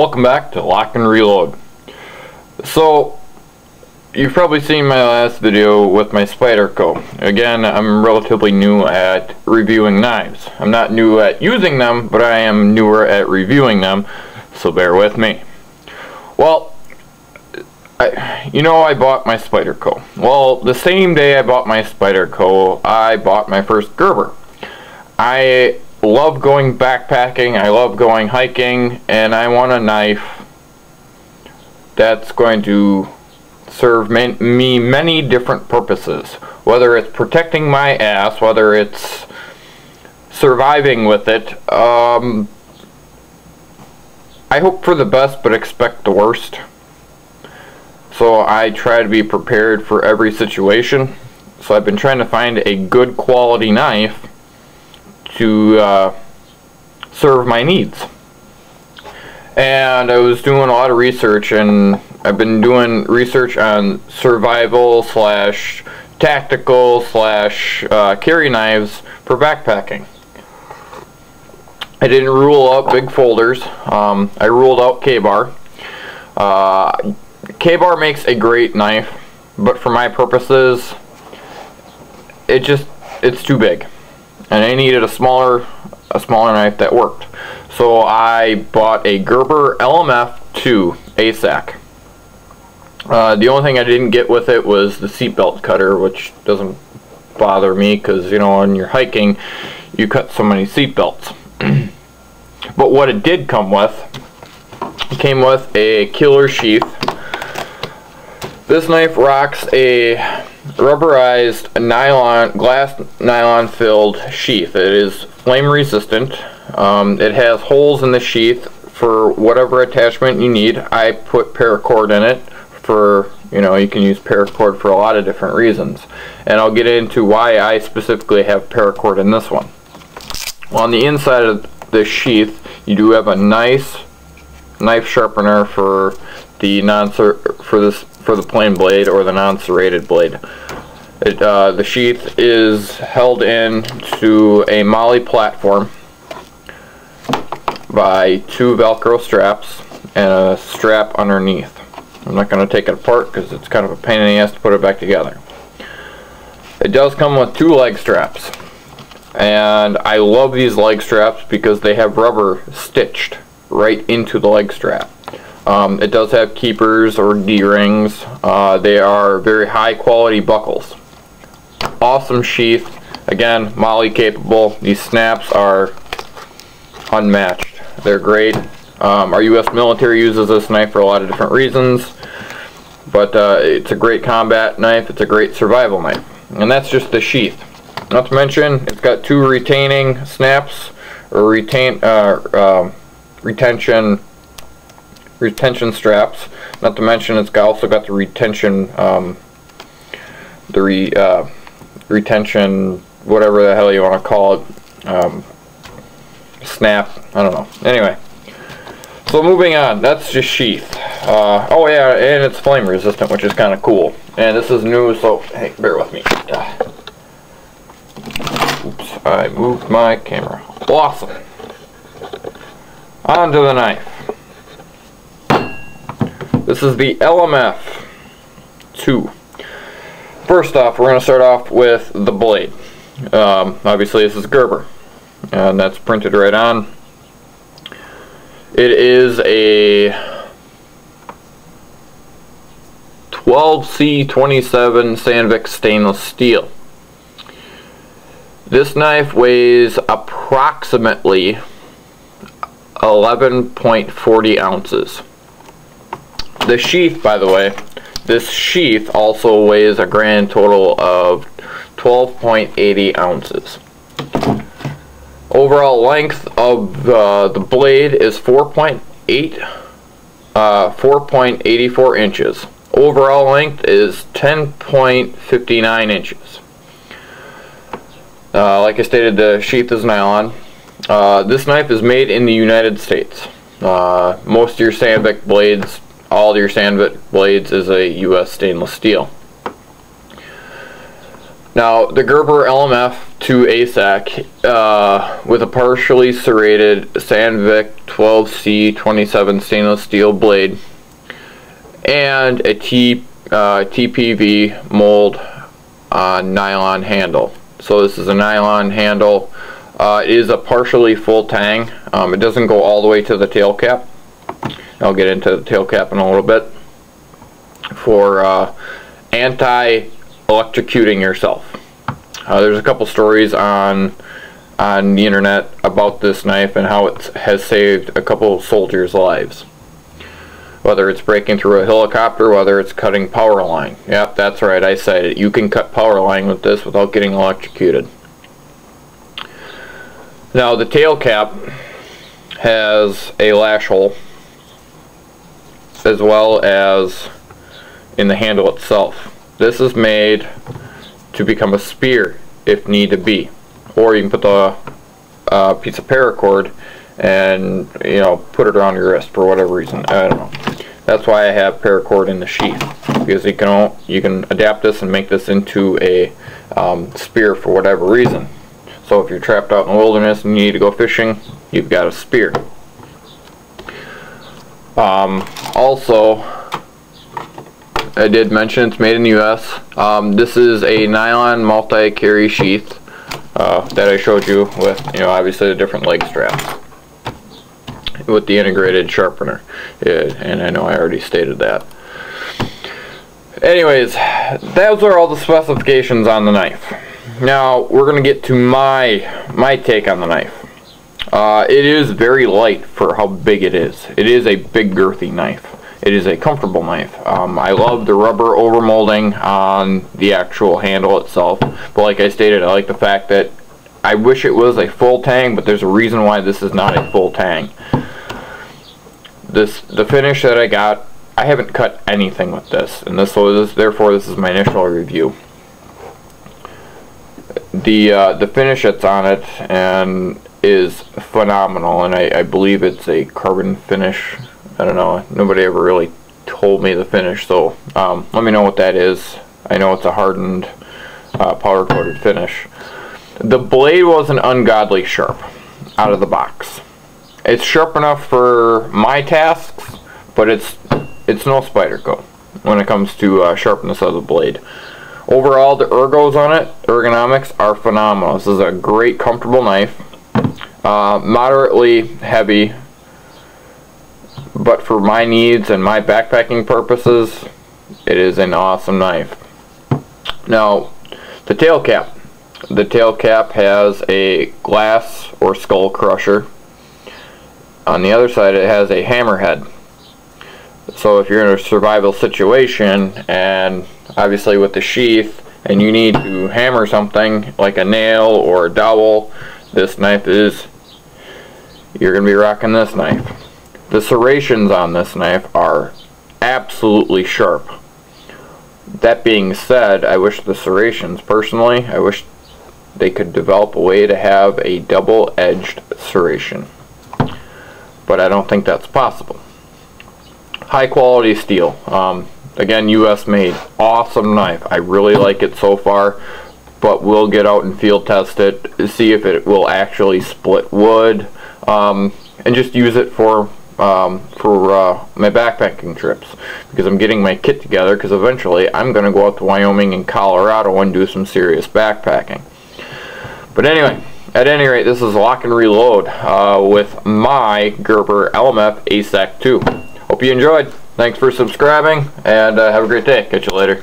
Welcome back to Lock and Reload. So, you've probably seen my last video with my Spyderco. Again, I'm relatively new at reviewing knives. I'm not new at using them, but I am newer at reviewing them, so bear with me. Well, I bought my Spyderco. Well, the same day I bought my Spyderco, I bought my first Gerber. I love going backpacking, I love going hiking, and I want a knife that's going to serve me many different purposes. Whether it's protecting my ass, whether it's surviving with it. I hope for the best but expect the worst. So I try to be prepared for every situation. So I've been trying to find a good quality knife to serve my needs. And I was doing a lot of research, and I've been doing research on survival slash tactical slash carry knives for backpacking. I didn't rule out big folders. I ruled out K-bar. K-bar makes a great knife, but for my purposes it's too big. And I needed a smaller knife that worked. So I bought a Gerber LMF II ASEK. The only thing I didn't get with it was the seatbelt cutter, which doesn't bother me because, you know, when you're hiking, you cut so many seatbelts. But what it did come with, it came with a killer sheath. This knife rocks a rubberized glass nylon filled sheath. It is flame resistant. It has holes in the sheath for whatever attachment you need. I put paracord in it for, you can use paracord for a lot of different reasons. And I'll get into why I specifically have paracord in this one. On the inside of the sheath, you do have a nice knife sharpener for the for the plain blade or the non-serrated blade. The sheath is held in to a molly platform by two Velcro straps and a strap underneath. I'm not going to take it apart because it's kind of a pain in the ass to put it back together. It does come with two leg straps, and I love these leg straps because they have rubber stitched right into the leg strap. It does have keepers or D-rings. They are very high quality buckles. Awesome sheath. Again, molly capable. These snaps are unmatched. They're great. Our U.S. military uses this knife for a lot of different reasons, but it's a great combat knife. It's a great survival knife. And that's just the sheath. Not to mention, it's got two retaining snaps, or retention straps. Not to mention, it's also got the retention, retention, whatever the hell you want to call it, snap. I don't know. Anyway, so moving on. That's just sheath. Oh yeah, and it's flame resistant, which is kind of cool. And this is new, so hey, bear with me. Oops, I moved my camera. Awesome. On to the knife. This is the LMF II. First off, we're going to start off with the blade. Obviously this is Gerber, and that's printed right on. It is a 12C27 Sandvik stainless steel. This knife weighs approximately 11.40 ounces. The sheath, by the way, this sheath also weighs a grand total of 12.80 ounces. Overall length of the blade is 4.84 inches. Overall length is 10.59 inches. Like I stated, the sheath is nylon. This knife is made in the United States. Most of your Sandvik blades, all your Sandvik blades is a U.S. stainless steel. Now, the Gerber LMF II ASEK with a partially serrated Sandvik 12C27 stainless steel blade and a TPV mold nylon handle. So this is a nylon handle. It is a partially full tang. It doesn't go all the way to the tail cap. I'll get into the tail cap in a little bit. For anti-electrocuting yourself. There's a couple stories on the internet about this knife and how it has saved a couple soldiers' lives. Whether it's breaking through a helicopter, whether it's cutting power line. Yep, that's right, I said it. You can cut power line with this without getting electrocuted. Now the tail cap has a lash hole, as well as in the handle itself. This is made to become a spear if need to be, or you can put the piece of paracord and put it around your wrist for whatever reason. I don't know. That's why I have paracord in the sheath, because you can adapt this and make this into a spear for whatever reason. So if you're trapped out in the wilderness and you need to go fishing, you've got a spear. Also, I did mention it's made in the US. This is a nylon multi-carry sheath that I showed you with, obviously the different leg straps with the integrated sharpener. And I know I already stated that. Anyways, those are all the specifications on the knife. Now we're going to get to my take on the knife. It is very light for how big it is. It is a big girthy knife. It is a comfortable knife. I love the rubber overmolding on the actual handle itself. But like I stated, I like the fact that I wish it was a full tang, but there's a reason why this is not a full tang. The finish that I got, I haven't cut anything with this, and therefore this is my initial review. The finish that's on it is phenomenal, and I believe it's a carbon finish. I don't know, nobody ever really told me the finish, so let me know what that is. I know it's a hardened powder coated finish. The blade wasn't ungodly sharp out of the box. It's sharp enough for my tasks, but it's no Spyderco when it comes to sharpness of the blade. Overall, the ergonomics are phenomenal. This is a great, comfortable knife. Moderately heavy, but for my needs and my backpacking purposes, it is an awesome knife. Now, the tail cap. The tail cap has a glass or skull crusher. On the other side, it has a hammerhead. So if you're in a survival situation, and obviously with the sheath, and you need to hammer something like a nail or a dowel, this knife you're going to be rocking this knife. The serrations on this knife are absolutely sharp. That being said, I wish the serrations, personally, I wish they could develop a way to have a double-edged serration. But I don't think that's possible. High quality steel. Again, US made. Awesome knife. I really like it so far, but we'll get out and field test it, see if it will actually split wood, and just use it for my backpacking trips, because I'm getting my kit together, because eventually I'm going to go out to Wyoming and Colorado and do some serious backpacking. But anyway, at any rate, this is Lock and Reload with my Gerber LMF ASEK II. Hope you enjoyed. Thanks for subscribing, and have a great day. Catch you later.